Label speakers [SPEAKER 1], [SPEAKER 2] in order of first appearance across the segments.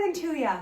[SPEAKER 1] morning to ya.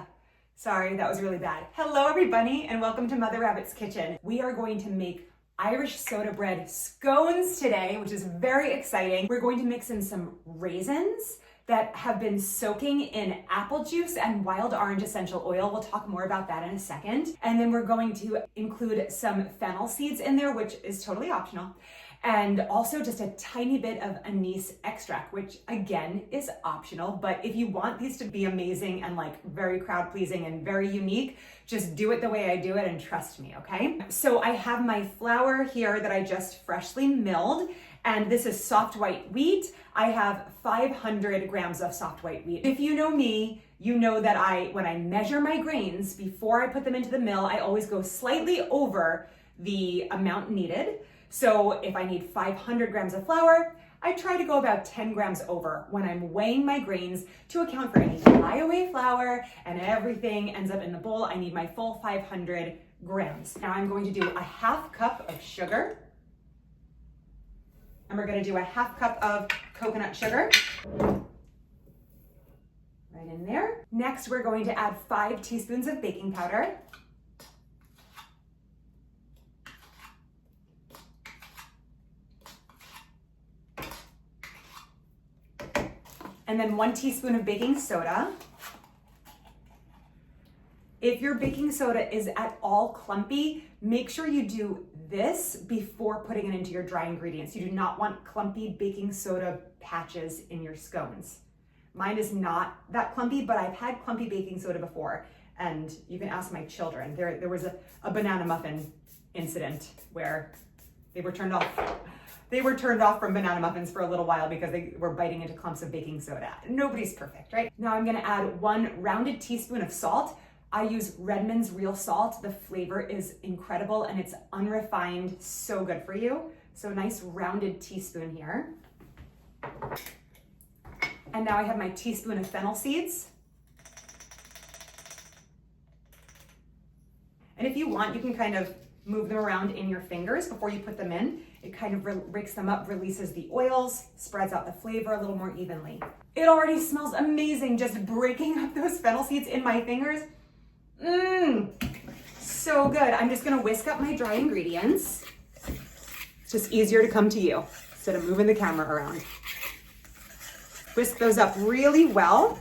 [SPEAKER 1] Sorry, that was really bad. Hello everybody and welcome to Mother Rabbit's Kitchen. We are going to make Irish soda bread scones today, which is very exciting. We're going to mix in some raisins that have been soaking in apple juice and wild orange essential oil. We'll talk more about that in a second. And then we're going to include some fennel seeds in there, which is totally optional. And also just a tiny bit of anise extract, which again is optional, but if you want these to be amazing and like very crowd pleasing and very unique, just do it the way I do it and trust me, okay? So I have my flour here that I just freshly milled, and this is soft white wheat. I have 500 grams of soft white wheat. If you know me, you know that when I measure my grains, before I put them into the mill, I always go slightly over the amount needed. So if I need 500 grams of flour, I try to go about 10 grams over when I'm weighing my grains to account for any flyaway flour and everything ends up in the bowl. I need my full 500 grams. Now I'm going to do a half cup of sugar. And we're going to do a half cup of coconut sugar. Right in there. Next, we're going to add 5 teaspoons of baking powder. And then 1 teaspoon of baking soda. If your baking soda is at all clumpy, make sure you do this before putting it into your dry ingredients. You do not want clumpy baking soda patches in your scones. Mine is not that clumpy, but I've had clumpy baking soda before, and you can ask my children. There was a banana muffin incident where they were turned off. They were turned off from banana muffins for a little while because they were biting into clumps of baking soda. Nobody's perfect, right? Now I'm gonna add 1 rounded teaspoon of salt. I use Redmond's real salt. The flavor is incredible and it's unrefined, so good for you. So a nice rounded teaspoon here. And now I have my teaspoon of fennel seeds. And if you want, you can kind of move them around in your fingers before you put them in. It kind of rakes them up, releases the oils, spreads out the flavor a little more evenly. It already smells amazing just breaking up those fennel seeds in my fingers. So good. I'm just gonna whisk up my dry ingredients. It's just easier to come to you instead of moving the camera around. Whisk those up really well.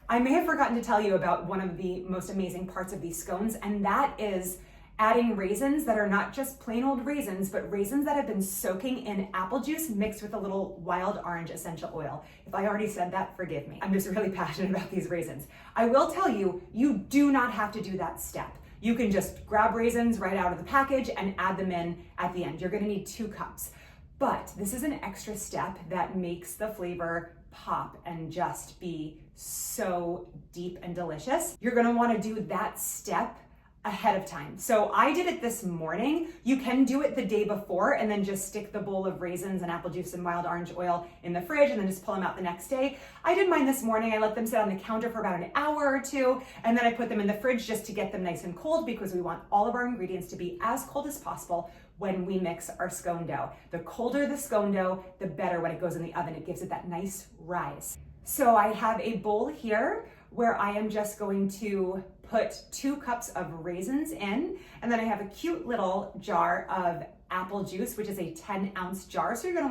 [SPEAKER 1] I may have forgotten to tell you about one of the most amazing parts of these scones, and that is adding raisins that are not just plain old raisins, but raisins that have been soaking in apple juice mixed with a little wild orange essential oil. If I already said that, forgive me. I'm just really passionate about these raisins. I will tell you, you do not have to do that step. You can just grab raisins right out of the package and add them in at the end. You're gonna need 2 cups. But this is an extra step that makes the flavor pop and just be so deep and delicious. You're gonna wanna do that step ahead of time. So I did it this morning. You can do it the day before and then just stick the bowl of raisins and apple juice and wild orange oil in the fridge and then just pull them out the next day. I did mine this morning. I let them sit on the counter for about an hour or 2, and then I put them in the fridge just to get them nice and cold because we want all of our ingredients to be as cold as possible when we mix our scone dough. The colder the scone dough, the better when it goes in the oven. It gives it that nice rise. So I have a bowl here where I am just going to put 2 cups of raisins in, and then I have a cute little jar of apple juice, which is a 10-ounce jar. So you're going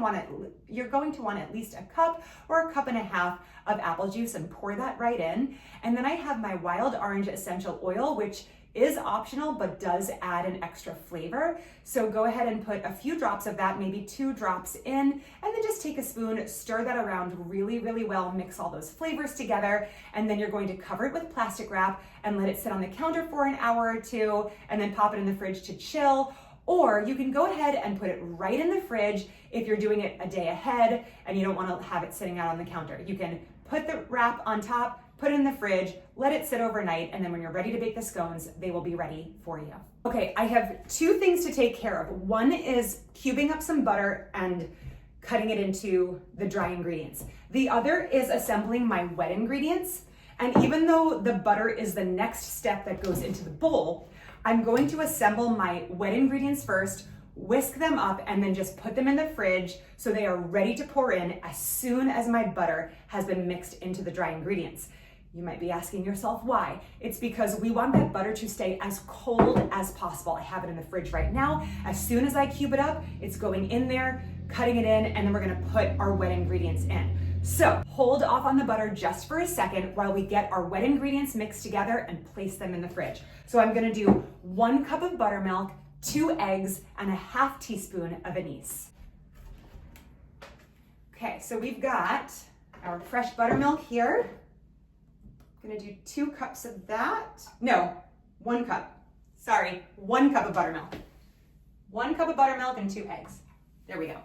[SPEAKER 1] to want at least a cup or a cup and a half of apple juice and pour that right in. And then I have my wild orange essential oil, which is optional but does add an extra flavor. So go ahead and put a few drops of that, maybe 2 drops in, and then just take a spoon, stir that around really, really well, mix all those flavors together, and then you're going to cover it with plastic wrap and let it sit on the counter for an hour or 2, and then pop it in the fridge to chill. Or you can go ahead and put it right in the fridge if you're doing it a day ahead and you don't want to have it sitting out on the counter. You can put the wrap on top, put it in the fridge, let it sit overnight, and then when you're ready to bake the scones, they will be ready for you. Okay, I have 2 things to take care of. One is cubing up some butter and cutting it into the dry ingredients. The other is assembling my wet ingredients. And even though the butter is the next step that goes into the bowl, I'm going to assemble my wet ingredients first, whisk them up, and then just put them in the fridge so they are ready to pour in as soon as my butter has been mixed into the dry ingredients. You might be asking yourself why. It's because we want that butter to stay as cold as possible. I have it in the fridge right now. As soon as I cube it up, it's going in there, cutting it in, and then we're gonna put our wet ingredients in. So hold off on the butter just for a second while we get our wet ingredients mixed together and place them in the fridge. So I'm gonna do 1 cup of buttermilk, 2 eggs, and a half teaspoon of anise. Okay, so we've got our fresh buttermilk here. I'm gonna do 2 cups of that. No, 1 cup. Sorry, 1 cup of buttermilk. 1 cup of buttermilk and 2 eggs. There we go.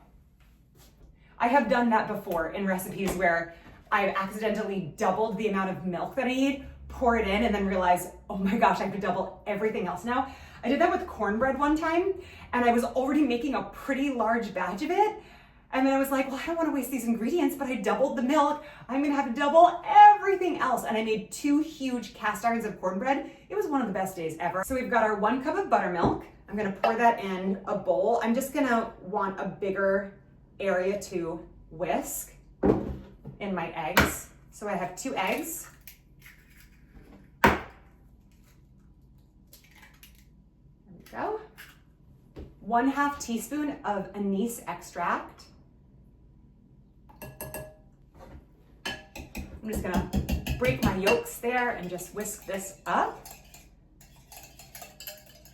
[SPEAKER 1] I have done that before in recipes where I've accidentally doubled the amount of milk that I need, pour it in, and then realize, oh my gosh, I have to double everything else now. I did that with cornbread one time, and I was already making a pretty large batch of it. And then I was like, well, I don't want to waste these ingredients, but I doubled the milk. I'm gonna have to double everything else. And I made 2 huge cast irons of cornbread. It was one of the best days ever. So we've got our 1 cup of buttermilk. I'm gonna pour that in a bowl. I'm just gonna want a bigger area to whisk in my eggs. So I have 2 eggs. There we go. 1/2 teaspoon of anise extract. I'm just gonna break my yolks there and just whisk this up.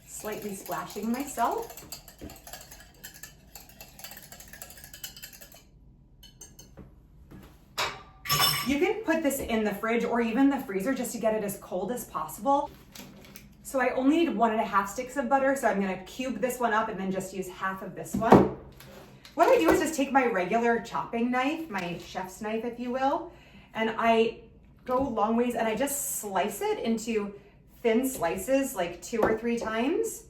[SPEAKER 1] Slightly splashing myself. You can put this in the fridge or even the freezer just to get it as cold as possible. So I only need 1.5 sticks of butter, so I'm gonna cube this one up and then just use half of this one. What I do is just take my regular chopping knife, my chef's knife, if you will, and I go long ways and I just slice it into thin slices, like 2 or 3 times.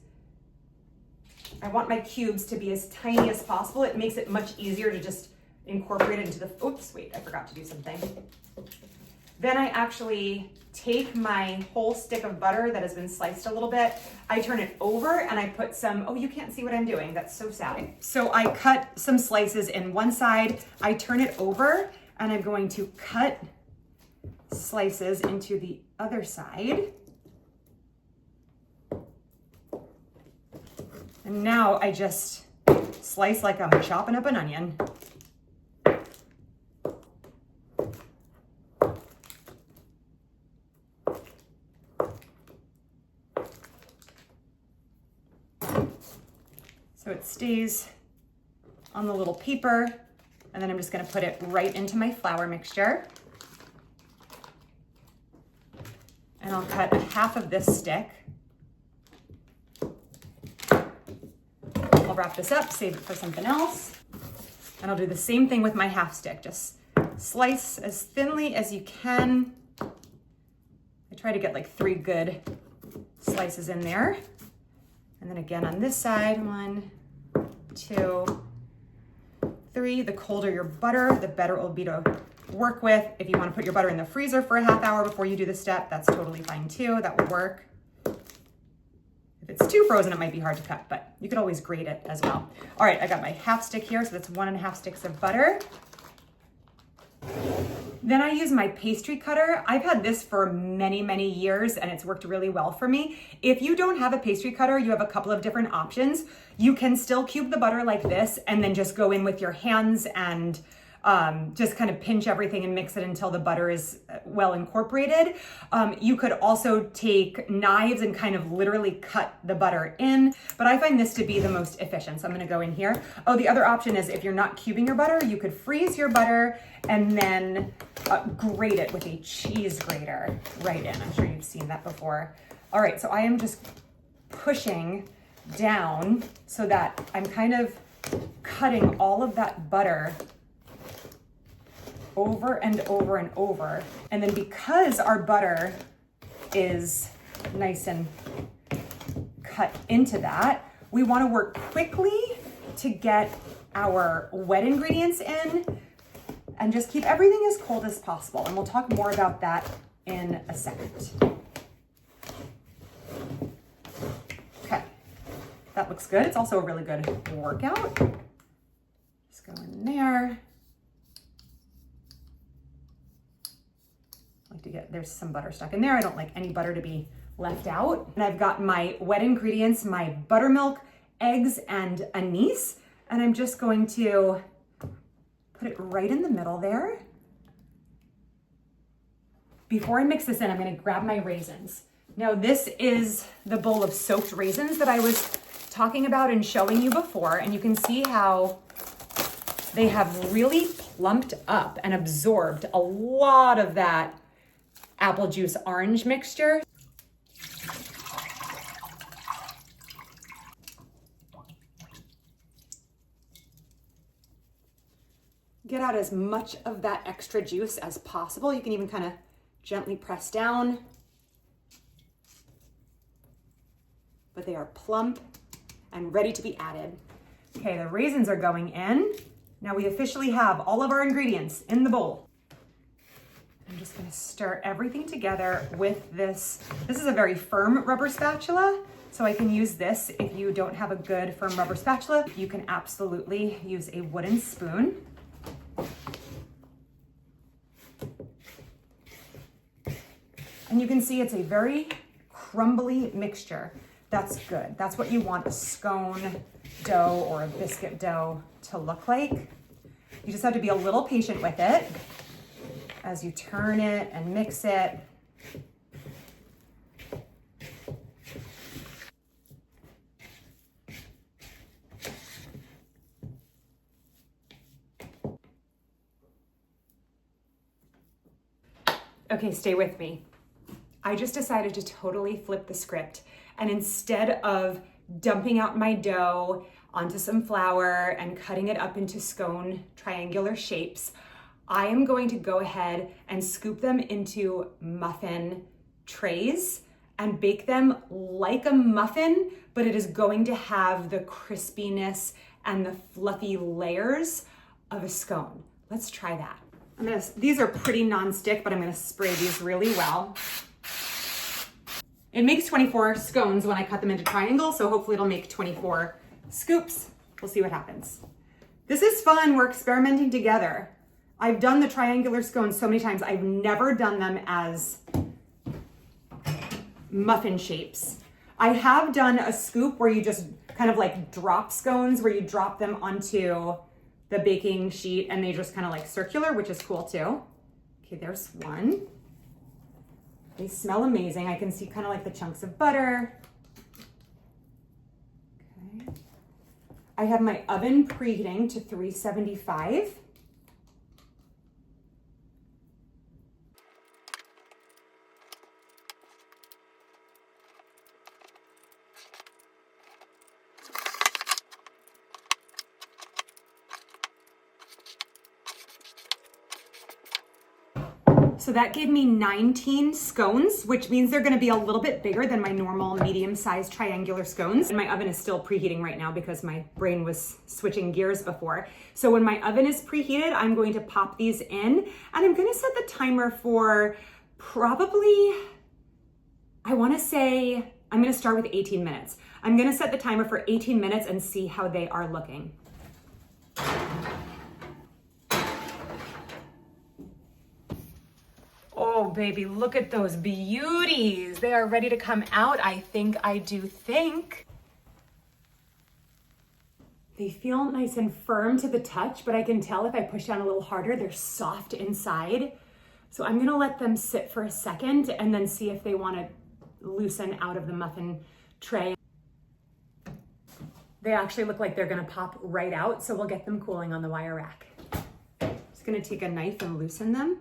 [SPEAKER 1] I want my cubes to be as tiny as possible. It makes it much easier to just incorporate it into the, oops, wait, I forgot to do something. Then I actually take my whole stick of butter that has been sliced a little bit, I turn it over and I put some, oh, you can't see what I'm doing. That's so sad. So I cut some slices in one side, I turn it over, and I'm going to cut slices into the other side. And now I just slice like I'm chopping up an onion. So it stays on the little paper, and then I'm just gonna put it right into my flour mixture. And I'll cut 1/2 of this stick. I'll wrap this up, save it for something else. And I'll do the same thing with my 1/2 stick. Just slice as thinly as you can. I try to get like 3 good slices in there. And then again on this side, 1, 2, 3. The colder your butter, the better it will be to work with. If you want to put your butter in the freezer for a ½ hour before you do the step, that's totally fine too. That will work. If it's too frozen, it might be hard to cut, but you could always grate it as well. All right, I got my 1/2 stick here, so that's 1.5 sticks of butter. Then I use my pastry cutter. I've had this for many, many years and it's worked really well for me. If you don't have a pastry cutter, you have a couple of different options. You can still cube the butter like this and then just go in with your hands and just kind of pinch everything and mix it until the butter is well incorporated. You could also take knives and kind of literally cut the butter in, but I find this to be the most efficient. So I'm gonna go in here. Oh, the other option is if you're not cubing your butter, you could freeze your butter and then grate it with a cheese grater right in. I'm sure you've seen that before. All right, so I am just pushing down so that I'm kind of cutting all of that butter over and over and over. And then because our butter is nice and cut into that, we want to work quickly to get our wet ingredients in and just keep everything as cold as possible. And we'll talk more about that in a second. Okay, that looks good. It's also a really good workout. Just go in there. like to get, there's some butter stuck in there. I don't like any butter to be left out. And I've got my wet ingredients, my buttermilk, eggs, and anise. And I'm just going to put it right in the middle there. Before I mix this in, I'm gonna grab my raisins. Now this is the bowl of soaked raisins that I was talking about and showing you before, and you can see how they have really plumped up and absorbed a lot of that apple juice orange mixture. Get out as much of that extra juice as possible. You can even kind of gently press down. But they are plump and ready to be added. Okay, the raisins are going in. Now we officially have all of our ingredients in the bowl. I'm just gonna stir everything together with this. This is a very firm rubber spatula, so I can use this. If you don't have a good firm rubber spatula, you can absolutely use a wooden spoon. And you can see it's a very crumbly mixture. That's good. That's what you want a scone dough or a biscuit dough to look like. You just have to be a little patient with it as you turn it and mix it. Okay, stay with me. I just decided to totally flip the script, and instead of dumping out my dough onto some flour and cutting it up into scone triangular shapes, I am going to go ahead and scoop them into muffin trays and bake them like a muffin, but it is going to have the crispiness and the fluffy layers of a scone. Let's try that. These are pretty non-stick, but I'm gonna spray these really well. It makes 24 scones when I cut them into triangles, so hopefully it'll make 24 scoops. We'll see what happens. This is fun, we're experimenting together. I've done the triangular scones so many times. I've never done them as muffin shapes. I have done a scoop where you just kind of like drop scones, where you drop them onto the baking sheet and they just kind of like circular, which is cool too. Okay, there's one. They smell amazing. I can see kind of like the chunks of butter. Okay. I have my oven preheating to 375. So that gave me 19 scones, which means they're gonna be a little bit bigger than my normal medium-sized triangular scones. And my oven is still preheating right now because my brain was switching gears before. So when my oven is preheated, I'm going to pop these in, and I'm gonna set the timer for probably, I wanna say, I'm gonna start with 18 minutes. I'm gonna set the timer for 18 minutes and see how they are looking. Oh baby, look at those beauties. They are ready to come out. I think. They feel nice and firm to the touch, but I can tell if I push down a little harder, they're soft inside. So I'm gonna let them sit for a second and then see if they wanna loosen out of the muffin tray. They actually look like they're gonna pop right out, so we'll get them cooling on the wire rack. Just gonna take a knife and loosen them.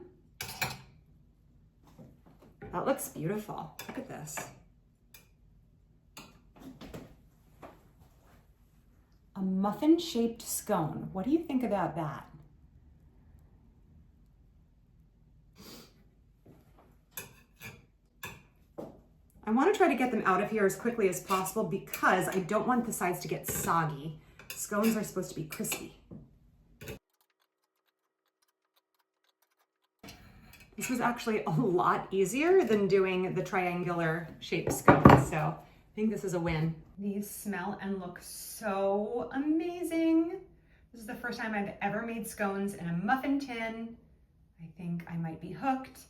[SPEAKER 1] That looks beautiful. Look at this. A muffin-shaped scone. What do you think about that? I want to try to get them out of here as quickly as possible because I don't want the sides to get soggy. Scones are supposed to be crispy. This was actually a lot easier than doing the triangular shaped scones, so I think this is a win. These smell and look so amazing. This is the first time I've ever made scones in a muffin tin. I think I might be hooked.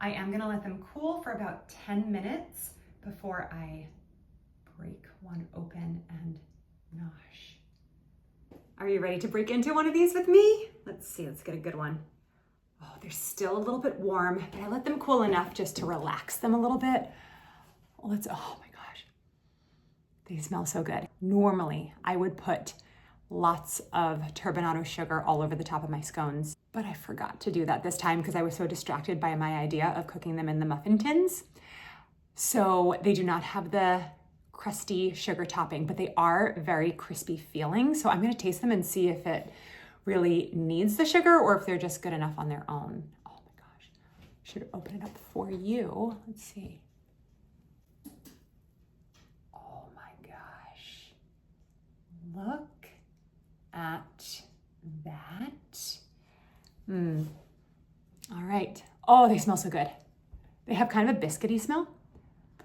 [SPEAKER 1] I am gonna let them cool for about 10 minutes before I break one open and nosh. Are you ready to break into one of these with me? Let's see, let's get a good one. Oh, they're still a little bit warm, but I let them cool enough just to relax them a little bit. Oh my gosh, they smell so good. Normally, I would put lots of turbinado sugar all over the top of my scones, but I forgot to do that this time because I was so distracted by my idea of cooking them in the muffin tins. So they do not have the crusty sugar topping, but they are very crispy feeling. So I'm gonna taste them and see if it really needs the sugar or if they're just good enough on their own. Oh my gosh, should open it up for you. Let's see. Oh my gosh, look at that. All right. Oh, they smell so good. They have kind of a biscuity smell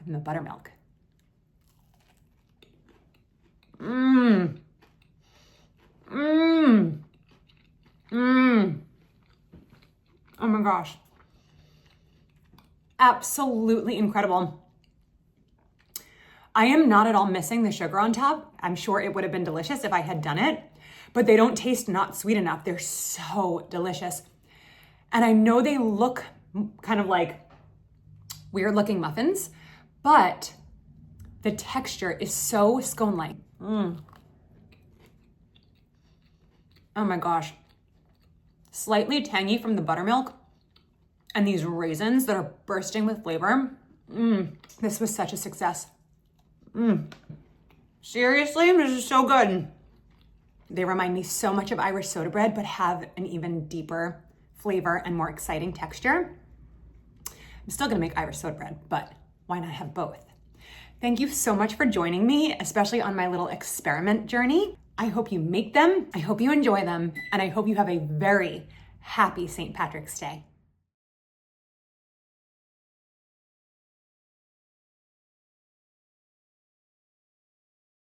[SPEAKER 1] from the buttermilk. Oh my gosh. Absolutely incredible. I am not at all missing the sugar on top. I'm sure it would have been delicious if I had done it, but they don't taste not sweet enough. They're so delicious. And I know they look kind of like weird looking muffins, but the texture is so scone-like. Oh my gosh. Slightly tangy from the buttermilk and these raisins that are bursting with flavor. This was such a success. Seriously, this is so good. They remind me so much of Irish soda bread, but have an even deeper flavor and more exciting texture. I'm still gonna make Irish soda bread, but why not have both? Thank you so much for joining me, especially on my little experiment journey. I hope you make them, I hope you enjoy them, and I hope you have a very happy St. Patrick's Day.